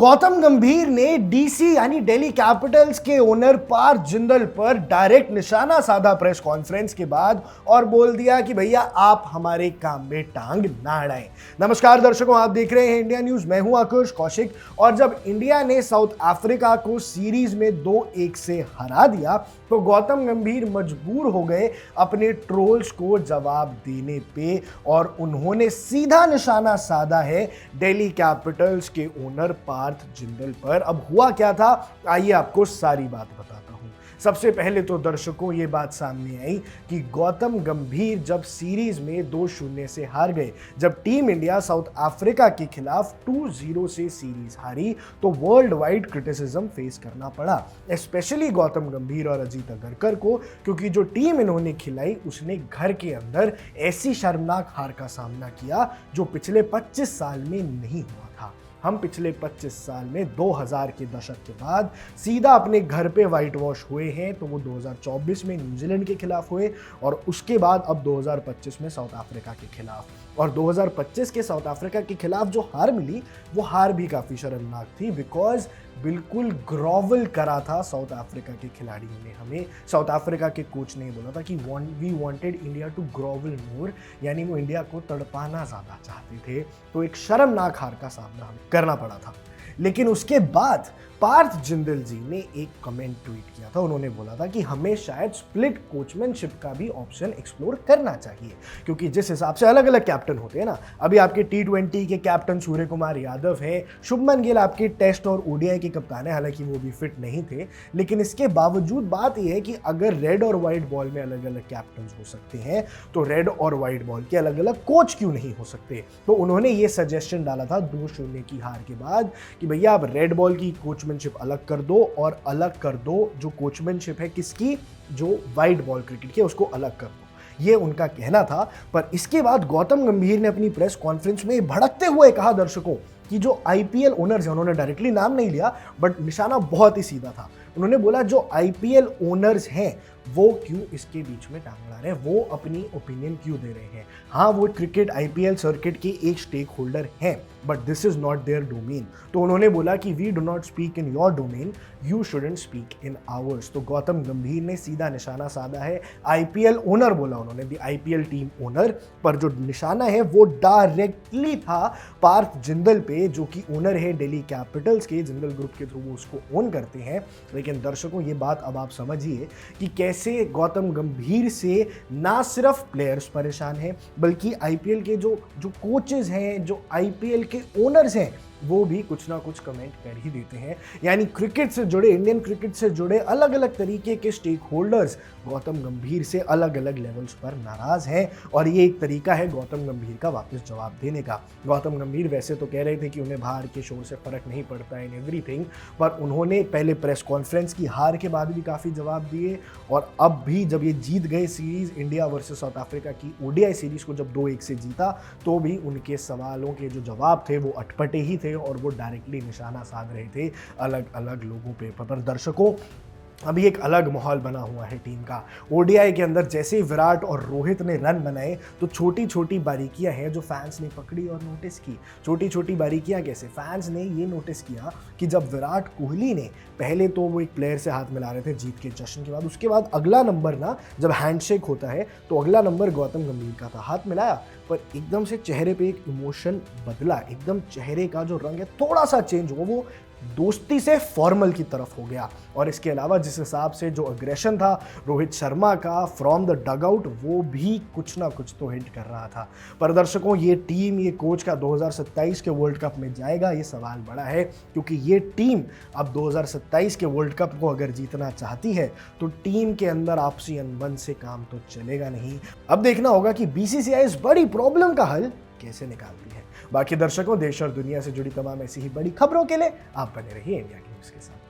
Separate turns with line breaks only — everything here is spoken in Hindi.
गौतम गंभीर ने डीसी यानी दिल्ली कैपिटल्स के ओनर पार्थ जिंदल पर डायरेक्ट निशाना साधा प्रेस कॉन्फ्रेंस के बाद और बोल दिया कि भैया आप हमारे काम में टांग ना अड़ाएं। नमस्कार दर्शकों, आप देख रहे हैं इंडिया न्यूज। मैं हूं आकुश कौशिक। और जब इंडिया ने साउथ अफ्रीका को सीरीज में 2-1 से हरा दिया तो गौतम गंभीर मजबूर हो गए अपने ट्रोल्स को जवाब देने पे और उन्होंने सीधा निशाना साधा है दिल्ली कैपिटल्स के ओनर पार्थ जिंदल पर। अब हुआ क्या था, आइए आपको सारी बात बताता हूं। सबसे पहले तो दर्शकों ये बात सामने आई कि गौतम गंभीर जब सीरीज में 2-0 से हार गए, जब टीम इंडिया साउथ अफ्रीका के खिलाफ 2-0 से सीरीज हारी तो वर्ल्ड वाइड क्रिटिसिज्म फेस करना पड़ा, स्पेशली गौतम गंभीर और अजीत अगरकर को, क्योंकि जो टीम इन्होंने खिलाई उसने घर के अंदर ऐसी शर्मनाक हार का सामना किया जो पिछले 25 साल में नहीं हुआ था। हम पिछले 25 साल में 2000 के दशक के बाद सीधा अपने घर पे वाइट वॉश हुए हैं, तो वो 2024 में न्यूजीलैंड के खिलाफ हुए और उसके बाद अब 2025 में साउथ अफ्रीका के खिलाफ। और 2025 के साउथ अफ्रीका के खिलाफ जो हार मिली वो हार भी काफ़ी शर्मनाक थी, बिकॉज बिल्कुल ग्रोवल करा था साउथ अफ्रीका के खिलाड़ियों ने हमें। साउथ अफ्रीका के कोच ने बोला था कि we wanted India to grovel more, यानी वो इंडिया को तड़पाना ज़्यादा चाहते थे। तो एक शर्मनाक हार का सामना हमें करना पड़ा था। लेकिन उसके बाद पार्थ जिंदल जी ने एक कमेंट ट्वीट किया था। उन्होंने बोला था कि हमें शायद स्प्लिट कोचमैनशिप का भी ऑप्शन एक्सप्लोर करना चाहिए, क्योंकि जिस हिसाब से अलग अलग कैप्टन होते हैं ना, अभी आपके T20 के कैप्टन सूर्य कुमार यादव हैं, शुभमन गिल आपके टेस्ट और ओडीआई के कप्तान है, हालांकि वो भी फिट नहीं थे, लेकिन इसके बावजूद बात यह है कि अगर रेड और व्हाइट बॉल में अलग अलग कैप्टन हो सकते हैं तो रेड और व्हाइट बॉल के अलग अलग कोच क्यों नहीं हो सकते। तो उन्होंने ये सजेशन डाला था 2-0 की हार के बाद कि भैया आप रेड बॉल की कोचमैनशिप अलग कर दो और अलग कर दो जो कोचमैनशिप है किसकी, जो वाइट बॉल क्रिकेट की, उसको अलग कर दो। ये उनका कहना था। पर इसके बाद गौतम गंभीर ने अपनी प्रेस कॉन्फ्रेंस में भड़कते हुए कहा दर्शकों कि जो आईपीएल ओनर्स हैं, उन्होंने डायरेक्टली नाम नहीं लिया बट निशाना बहुत ही सीधा था। उन्होंने बोला जो आईपीएल ओनर्स हैं वो क्यों इसके बीच में टांग अड़ा रहे हैं, वो अपनी ओपिनियन क्यों दे रहे हैं। हाँ, वो क्रिकेट आईपीएल सर्किट के एक स्टेक होल्डर हैं, but this is not their domain. तो उन्होंने बोला कि we do not speak in your domain, you shouldn't speak in ours. तो गौतम गंभीर ने सीधा निशाना साधा है आईपीएल ओनर, बोला उन्होंने दी आईपीएल टीम ओनर, पर जो निशाना है वो डायरेक्टली था पार्थ जिंदल पे, जो कि ओनर है दिल्ली कैपिटल्स के। जिंदल ग्रुप के थ्रू वो उसको ओन करते हैं। लेकिन दर्शकों ये बात अब आप समझिए कि कैसे गौतम गंभीर से ना सिर्फ प्लेयर्स परेशान हैं बल्कि आईपीएल के जो कोचेस हैं, जो आईपीएल के ओनर्स हैं, वो भी कुछ ना कुछ कमेंट कर ही देते हैं। यानी क्रिकेट से जुड़े, इंडियन क्रिकेट से जुड़े अलग अलग तरीके के स्टेक होल्डर्स गौतम गंभीर से अलग अलग लेवल्स पर नाराज हैं और ये एक तरीका है गौतम गंभीर का वापस जवाब देने का। गौतम गंभीर वैसे तो कह रहे थे कि उन्हें बाहर के शोर से फर्क नहीं पड़ता इन एवरीथिंग, पर उन्होंने पहले प्रेस कॉन्फ्रेंस की हार के बाद भी काफ़ी जवाब दिए और अब भी जब ये जीत गए series India versus south Africa की ओडीआई सीरीज को जब 2-1 से जीता, तो भी उनके सवालों के जो जवाब थे वो अटपटे ही थे और वो डायरेक्टली निशाना साध रहे थे अलग अलग लोगों पे। पर दर्शकों अभी एक अलग माहौल बना हुआ है टीम का। ओडीआई के अंदर जैसे ही विराट और रोहित ने रन बनाए तो छोटी छोटी बारीकियां हैं जो फैंस ने पकड़ी और नोटिस की। छोटी छोटी बारीकियां कैसे, फैंस ने ये नोटिस किया कि जब विराट कोहली ने पहले तो वो एक प्लेयर से हाथ मिला रहे थे जीत के जश्न के बाद, उसके बाद अगला नंबर ना जब हैंडशेक होता है तो अगला नंबर गौतम गंभीर का था, हाथ मिलाया पर एकदम से चेहरे पे एक इमोशन बदला, एकदम चेहरे का जो रंग है थोड़ा सा चेंज हुआ, वो दोस्ती से फॉर्मल की तरफ हो गया। और इसके अलावा जिस हिसाब से जो अग्रेशन था रोहित शर्मा का फ्रॉम द डगआउट, वो भी कुछ ना कुछ तो हिंट कर रहा था। पर दर्शकों ये टीम, ये कोच का 2027 के वर्ल्ड कप में जाएगा, ये सवाल बड़ा है, क्योंकि ये टीम अब 2027 के वर्ल्ड कप को अगर जीतना चाहती है तो टीम के अंदर आपसी अनबन से काम तो चलेगा नहीं। अब देखना होगा कि बीसीसीआई इस बड़ी प्रॉब्लम का हल कैसे निकालती है। बाकी दर्शकों, देश और दुनिया से जुड़ी तमाम ऐसी ही बड़ी खबरों के लिए आप बने रहिए इंडिया की न्यूज़ के साथ।